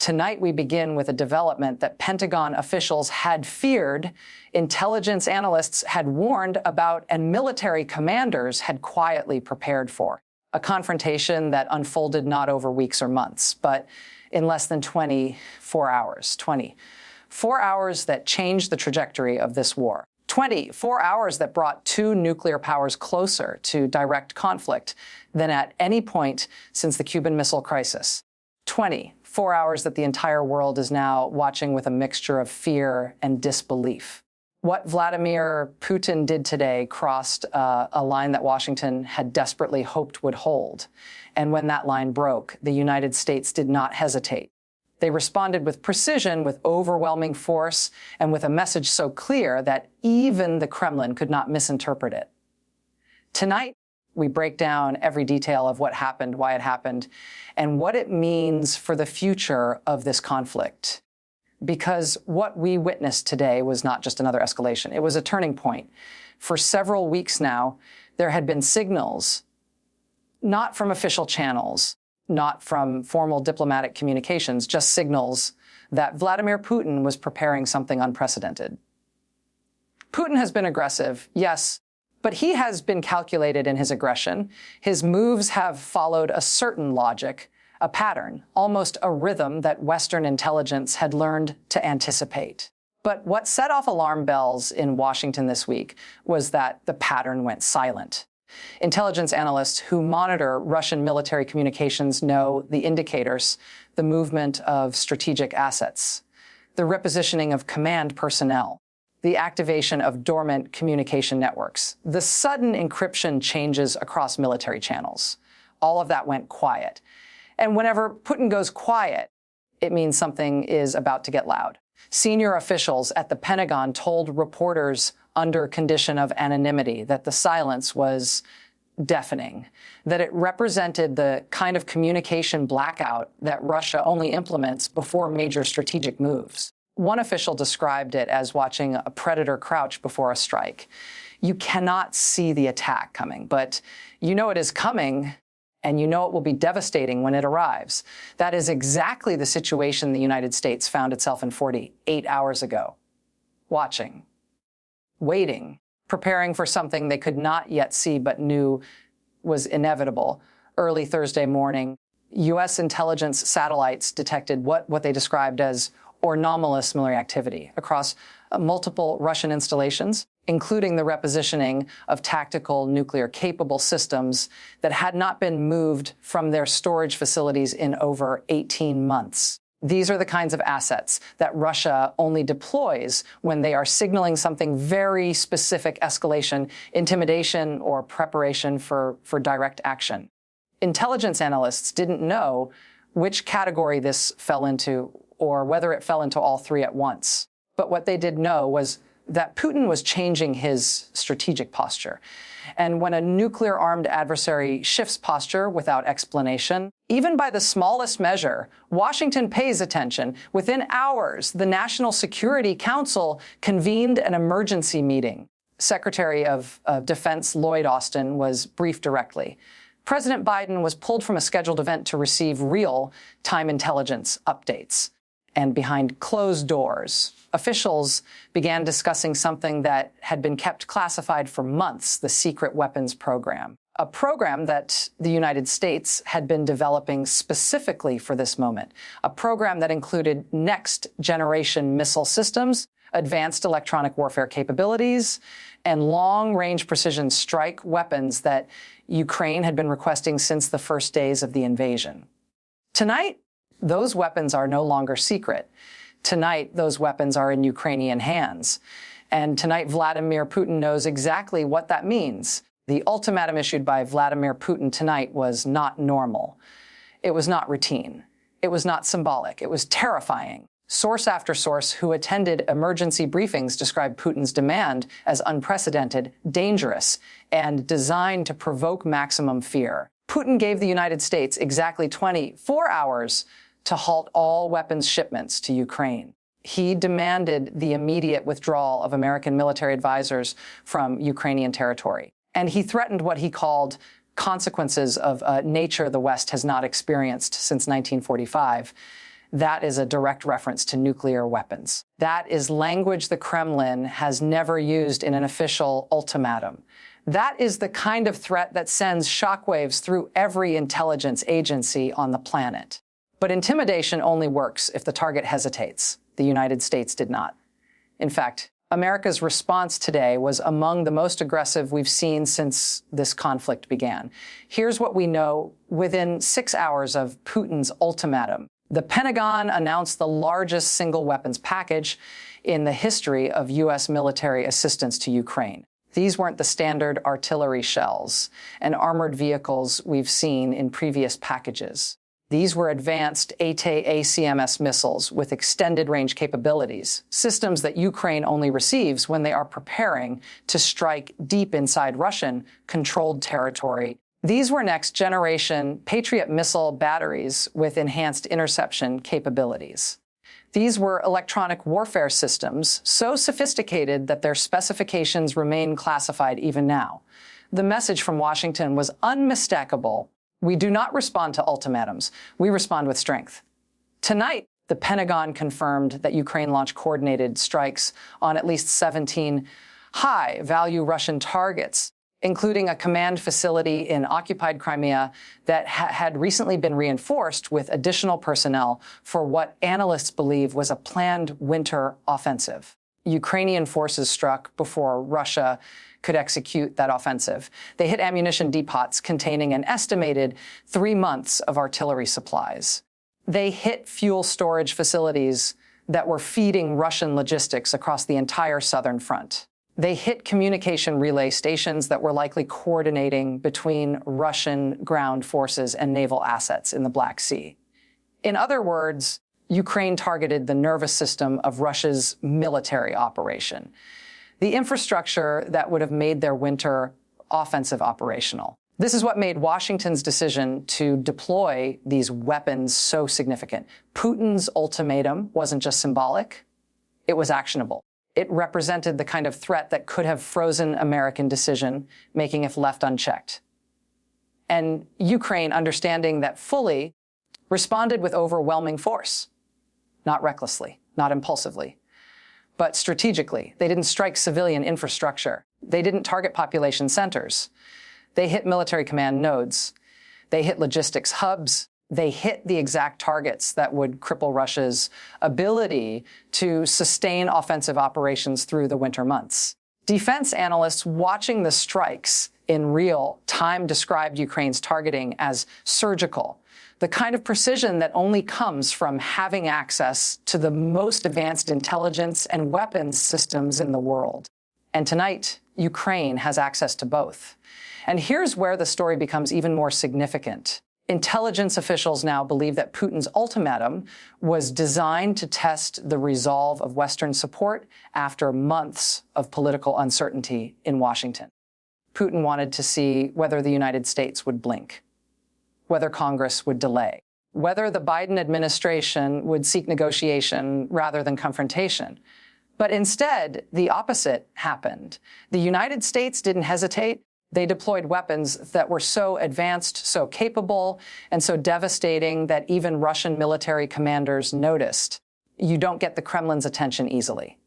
Tonight, we begin with a development that Pentagon officials had feared, intelligence analysts had warned about, and military commanders had quietly prepared for. A confrontation that unfolded not over weeks or months, but in less than 24 hours. 24 hours that changed the trajectory of this war. 24 hours that brought two nuclear powers closer to direct conflict than at any point since the Cuban Missile Crisis. 24 hours that the entire world is now watching with a mixture of fear and disbelief. What Vladimir Putin did today crossed a line that Washington had desperately hoped would hold. And when that line broke, the United States did not hesitate. They responded with precision, with overwhelming force, and with a message so clear that even the Kremlin could not misinterpret it. Tonight, we break down every detail of what happened, why it happened, and what it means for the future of this conflict. Because what we witnessed today was not just another escalation. It was a turning point. For several weeks now, there had been signals, not from official channels, not from formal diplomatic communications, just signals that Vladimir Putin was preparing something unprecedented. Putin has been aggressive, yes, but he has been calculated in his aggression. His moves have followed a certain logic, a pattern, almost a rhythm that Western intelligence had learned to anticipate. But what set off alarm bells in Washington this week was that the pattern went silent. Intelligence analysts who monitor Russian military communications know the indicators, the movement of strategic assets, the repositioning of command personnel, the activation of dormant communication networks, the sudden encryption changes across military channels. All of that went quiet. And whenever Putin goes quiet, it means something is about to get loud. Senior officials at the Pentagon told reporters under condition of anonymity that the silence was deafening, that it represented the kind of communication blackout that Russia only implements before major strategic moves. One official described it as watching a predator crouch before a strike. You cannot see the attack coming, but you know it is coming, and you know it will be devastating when it arrives. That is exactly the situation the United States found itself in 48 hours ago. Watching, waiting, preparing for something they could not yet see but knew was inevitable. Early Thursday morning, U.S. intelligence satellites detected what they described as anomalous military activity across multiple Russian installations, including the repositioning of tactical nuclear-capable systems that had not been moved from their storage facilities in over 18 months. These are the kinds of assets that Russia only deploys when they are signaling something very specific: escalation, intimidation, or preparation for direct action. Intelligence analysts didn't know which category this fell into or whether it fell into all three at once. But what they did know was that Putin was changing his strategic posture. And when a nuclear-armed adversary shifts posture without explanation, even by the smallest measure, Washington pays attention. Within hours, the National Security Council convened an emergency meeting. Secretary of Defense Lloyd Austin was briefed directly. President Biden was pulled from a scheduled event to receive real-time intelligence updates. And behind closed doors, officials began discussing something that had been kept classified for months: the secret weapons program. A program that the United States had been developing specifically for this moment. A program that included next-generation missile systems, advanced electronic warfare capabilities, and long-range precision strike weapons that Ukraine had been requesting since the first days of the invasion. Tonight, those weapons are no longer secret. Tonight, those weapons are in Ukrainian hands. And tonight, Vladimir Putin knows exactly what that means. The ultimatum issued by Vladimir Putin tonight was not normal. It was not routine. It was not symbolic. It was terrifying. Source after source who attended emergency briefings described Putin's demand as unprecedented, dangerous, and designed to provoke maximum fear. Putin gave the United States exactly 24 hours to halt all weapons shipments to Ukraine. He demanded the immediate withdrawal of American military advisors from Ukrainian territory. And he threatened what he called consequences of nature the West has not experienced since 1945. That is a direct reference to nuclear weapons. That is language the Kremlin has never used in an official ultimatum. That is the kind of threat that sends shockwaves through every intelligence agency on the planet. But intimidation only works if the target hesitates. The United States did not. In fact, America's response today was among the most aggressive we've seen since this conflict began. Here's what we know within 6 hours of Putin's ultimatum. The Pentagon announced the largest single weapons package in the history of U.S. military assistance to Ukraine. These weren't the standard artillery shells and armored vehicles we've seen in previous packages. These were advanced ATACMS missiles with extended range capabilities, systems that Ukraine only receives when they are preparing to strike deep inside Russian-controlled territory. These were next-generation Patriot missile batteries with enhanced interception capabilities. These were electronic warfare systems so sophisticated that their specifications remain classified even now. The message from Washington was unmistakable. We do not respond to ultimatums. We respond with strength. Tonight, the Pentagon confirmed that Ukraine launched coordinated strikes on at least 17 high-value Russian targets, including a command facility in occupied Crimea that had recently been reinforced with additional personnel for what analysts believe was a planned winter offensive. Ukrainian forces struck before Russia could execute that offensive. They hit ammunition depots containing an estimated 3 months of artillery supplies. They hit fuel storage facilities that were feeding Russian logistics across the entire southern front. They hit communication relay stations that were likely coordinating between Russian ground forces and naval assets in the Black Sea. In other words, Ukraine targeted the nervous system of Russia's military operation, the infrastructure that would have made their winter offensive operational. This is what made Washington's decision to deploy these weapons so significant. Putin's ultimatum wasn't just symbolic, it was actionable. It represented the kind of threat that could have frozen American decision-making if left unchecked. And Ukraine, understanding that fully, responded with overwhelming force. Not recklessly, not impulsively, but strategically. They didn't strike civilian infrastructure. They didn't target population centers. They hit military command nodes. They hit logistics hubs. They hit the exact targets that would cripple Russia's ability to sustain offensive operations through the winter months. Defense analysts watching the strikes in real time described Ukraine's targeting as surgical, the kind of precision that only comes from having access to the most advanced intelligence and weapons systems in the world. And tonight, Ukraine has access to both. And here's where the story becomes even more significant. Intelligence officials now believe that Putin's ultimatum was designed to test the resolve of Western support after months of political uncertainty in Washington. Putin wanted to see whether the United States would blink, whether Congress would delay, whether the Biden administration would seek negotiation rather than confrontation. But instead, the opposite happened. The United States didn't hesitate. They deployed weapons that were so advanced, so capable, and so devastating that even Russian military commanders noticed. You don't get the Kremlin's attention easily.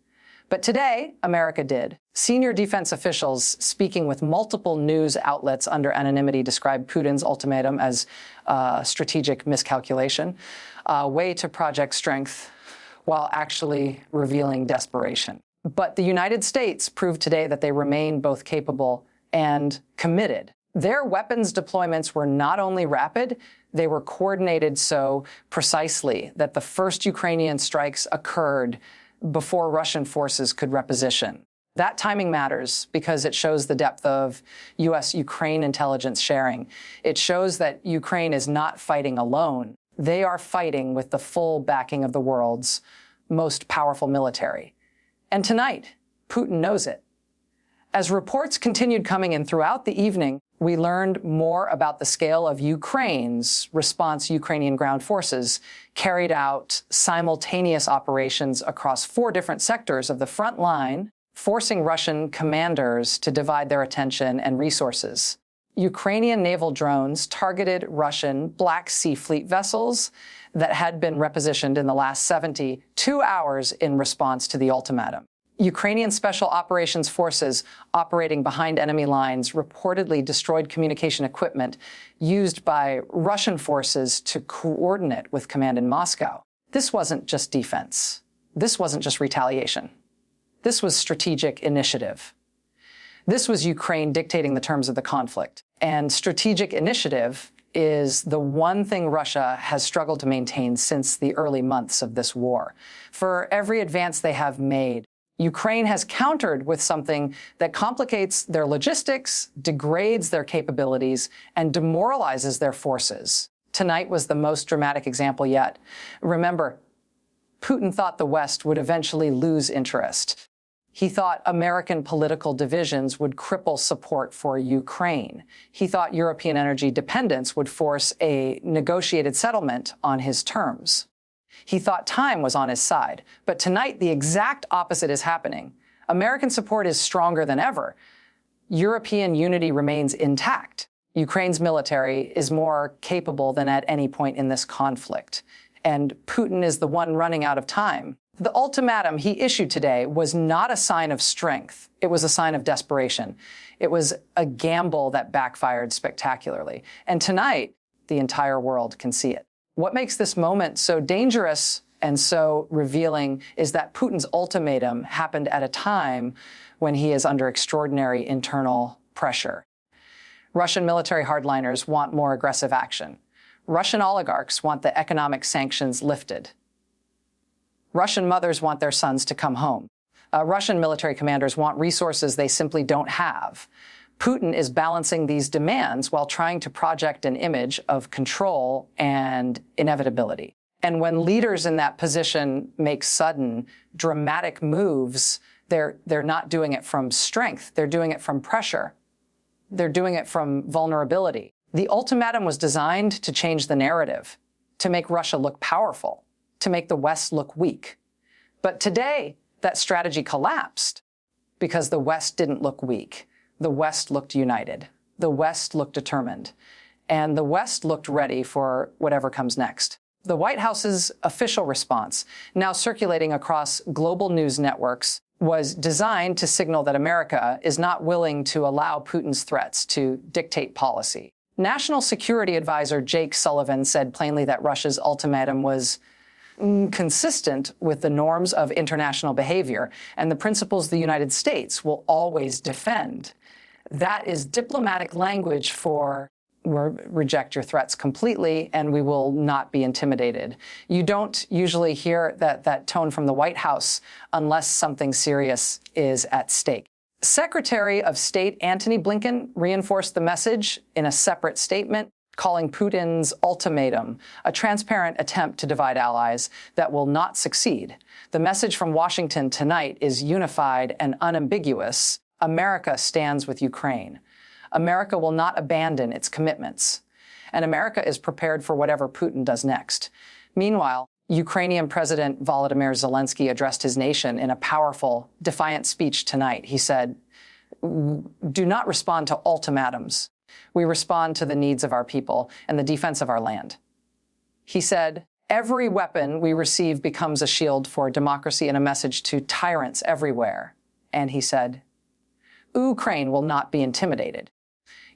But today, America did. Senior defense officials speaking with multiple news outlets under anonymity described Putin's ultimatum as a strategic miscalculation, a way to project strength while actually revealing desperation. But the United States proved today that they remain both capable and committed. Their weapons deployments were not only rapid, they were coordinated so precisely that the first Ukrainian strikes occurred before Russian forces could reposition. That timing matters because it shows the depth of U.S.-Ukraine intelligence sharing. It shows that Ukraine is not fighting alone. They are fighting with the full backing of the world's most powerful military. And tonight, Putin knows it. As reports continued coming in throughout the evening, we learned more about the scale of Ukraine's response. Ukrainian ground forces carried out simultaneous operations across 4 different sectors of the front line, forcing Russian commanders to divide their attention and resources. Ukrainian naval drones targeted Russian Black Sea Fleet vessels that had been repositioned in the last 72 hours in response to the ultimatum. Ukrainian Special Operations Forces operating behind enemy lines reportedly destroyed communication equipment used by Russian forces to coordinate with command in Moscow. This wasn't just defense. This wasn't just retaliation. This was strategic initiative. This was Ukraine dictating the terms of the conflict. And strategic initiative is the one thing Russia has struggled to maintain since the early months of this war. For every advance they have made, Ukraine has countered with something that complicates their logistics, degrades their capabilities, and demoralizes their forces. Tonight was the most dramatic example yet. Remember, Putin thought the West would eventually lose interest. He thought American political divisions would cripple support for Ukraine. He thought European energy dependence would force a negotiated settlement on his terms. He thought time was on his side. But tonight, the exact opposite is happening. American support is stronger than ever. European unity remains intact. Ukraine's military is more capable than at any point in this conflict. And Putin is the one running out of time. The ultimatum he issued today was not a sign of strength. It was a sign of desperation. It was a gamble that backfired spectacularly. And tonight, the entire world can see it. What makes this moment so dangerous and so revealing is that Putin's ultimatum happened at a time when he is under extraordinary internal pressure. Russian military hardliners want more aggressive action. Russian oligarchs want the economic sanctions lifted. Russian mothers want their sons to come home. Russian military commanders want resources they simply don't have. Putin is balancing these demands while trying to project an image of control and inevitability. And when leaders in that position make sudden, dramatic moves, they're not doing it from strength. They're doing it from pressure. They're doing it from vulnerability. The ultimatum was designed to change the narrative, to make Russia look powerful, to make the West look weak. But today, that strategy collapsed because the West didn't look weak. The West looked united. The West looked determined. And the West looked ready for whatever comes next. The White House's official response, now circulating across global news networks, was designed to signal that America is not willing to allow Putin's threats to dictate policy. National Security Advisor Jake Sullivan said plainly that Russia's ultimatum was consistent with the norms of international behavior and the principles the United States will always defend. That is diplomatic language for we'll reject your threats completely and we will not be intimidated. You don't usually hear that tone from the White House unless something serious is at stake. Secretary of State Antony Blinken reinforced the message in a separate statement, calling Putin's ultimatum a transparent attempt to divide allies that will not succeed. The message from Washington tonight is unified and unambiguous. America stands with Ukraine. America will not abandon its commitments. And America is prepared for whatever Putin does next. Meanwhile, Ukrainian President Volodymyr Zelensky addressed his nation in a powerful, defiant speech tonight. He said, "Do not respond to ultimatums. We respond to the needs of our people and the defense of our land." He said, "Every weapon we receive becomes a shield for democracy and a message to tyrants everywhere." And he said, "Ukraine will not be intimidated.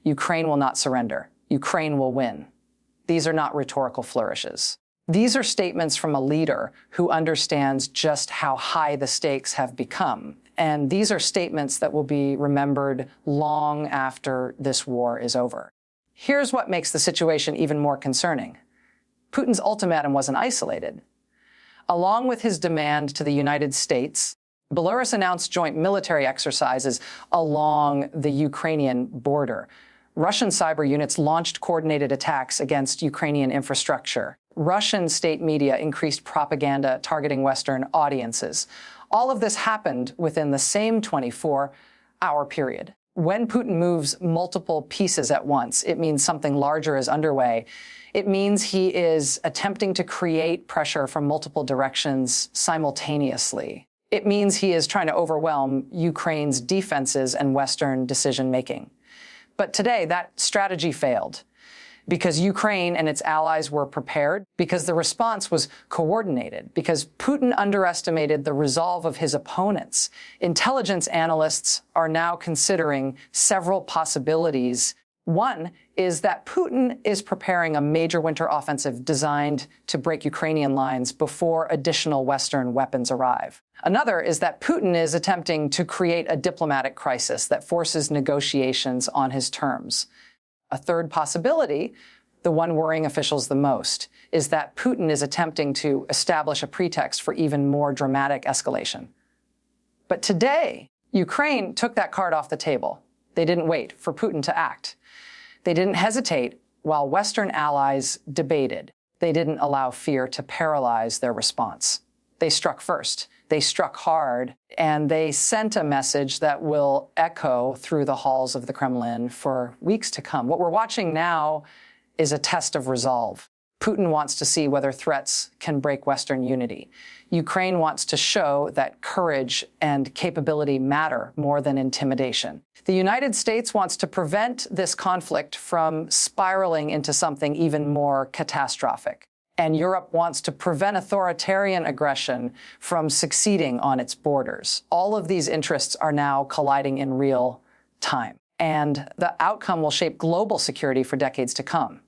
Ukraine will not surrender. Ukraine will win." These are not rhetorical flourishes. These are statements from a leader who understands just how high the stakes have become. And these are statements that will be remembered long after this war is over. Here's what makes the situation even more concerning. Putin's ultimatum wasn't isolated. Along with his demand to the United States, Belarus announced joint military exercises along the Ukrainian border. Russian cyber units launched coordinated attacks against Ukrainian infrastructure. Russian state media increased propaganda targeting Western audiences. All of this happened within the same 24-hour period. When Putin moves multiple pieces at once, it means something larger is underway. It means he is attempting to create pressure from multiple directions simultaneously. It means he is trying to overwhelm Ukraine's defenses and Western decision-making. But today, that strategy failed because Ukraine and its allies were prepared, because the response was coordinated, because Putin underestimated the resolve of his opponents. Intelligence analysts are now considering several possibilities. One is that Putin is preparing a major winter offensive designed to break Ukrainian lines before additional Western weapons arrive. Another is that Putin is attempting to create a diplomatic crisis that forces negotiations on his terms. A third possibility, the one worrying officials the most, is that Putin is attempting to establish a pretext for even more dramatic escalation. But today, Ukraine took that card off the table. They didn't wait for Putin to act. They didn't hesitate while Western allies debated. They didn't allow fear to paralyze their response. They struck first. They struck hard, and they sent a message that will echo through the halls of the Kremlin for weeks to come. What we're watching now is a test of resolve. Putin wants to see whether threats can break Western unity. Ukraine wants to show that courage and capability matter more than intimidation. The United States wants to prevent this conflict from spiraling into something even more catastrophic. And Europe wants to prevent authoritarian aggression from succeeding on its borders. All of these interests are now colliding in real time, and the outcome will shape global security for decades to come.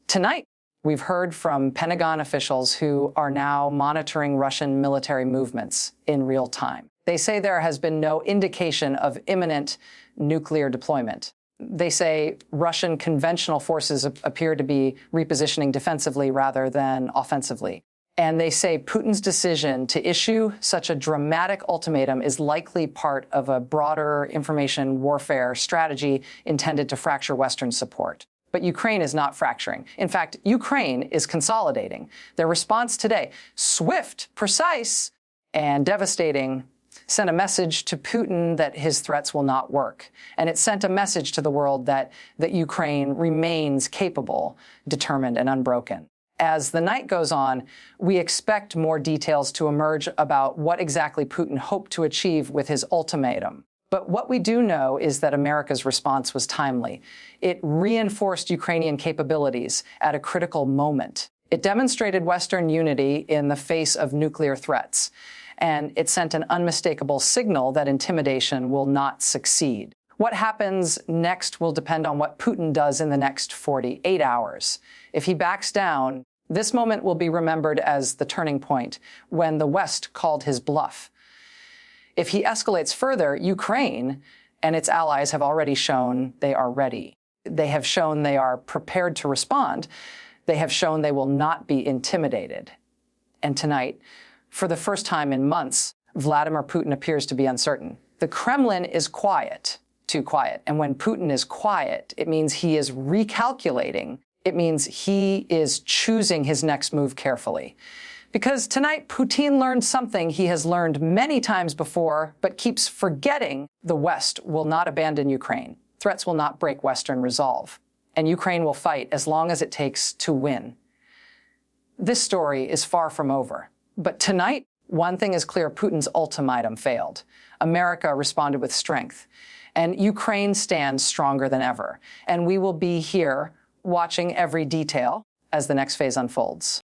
Tonight, we've heard from Pentagon officials who are now monitoring Russian military movements in real time. They say there has been no indication of imminent nuclear deployment. They say Russian conventional forces appear to be repositioning defensively rather than offensively. And they say Putin's decision to issue such a dramatic ultimatum is likely part of a broader information warfare strategy intended to fracture Western support. But Ukraine is not fracturing. In fact, Ukraine is consolidating. Their response today, swift, precise, and devastating, sent a message to Putin that his threats will not work. And it sent a message to the world that Ukraine remains capable, determined, and unbroken. As the night goes on, we expect more details to emerge about what exactly Putin hoped to achieve with his ultimatum. But what we do know is that America's response was timely. It reinforced Ukrainian capabilities at a critical moment. It demonstrated Western unity in the face of nuclear threats. And it sent an unmistakable signal that intimidation will not succeed. What happens next will depend on what Putin does in the next 48 hours. If he backs down, this moment will be remembered as the turning point when the West called his bluff. If he escalates further, Ukraine and its allies have already shown they are ready. They have shown they are prepared to respond. They have shown they will not be intimidated. And tonight, for the first time in months, Vladimir Putin appears to be uncertain. The Kremlin is quiet, too quiet. And when Putin is quiet, it means he is recalculating. It means he is choosing his next move carefully. Because tonight, Putin learned something he has learned many times before, but keeps forgetting: the West will not abandon Ukraine. Threats will not break Western resolve. And Ukraine will fight as long as it takes to win. This story is far from over. But tonight, one thing is clear: Putin's ultimatum failed. America responded with strength. And Ukraine stands stronger than ever. And we will be here watching every detail as the next phase unfolds.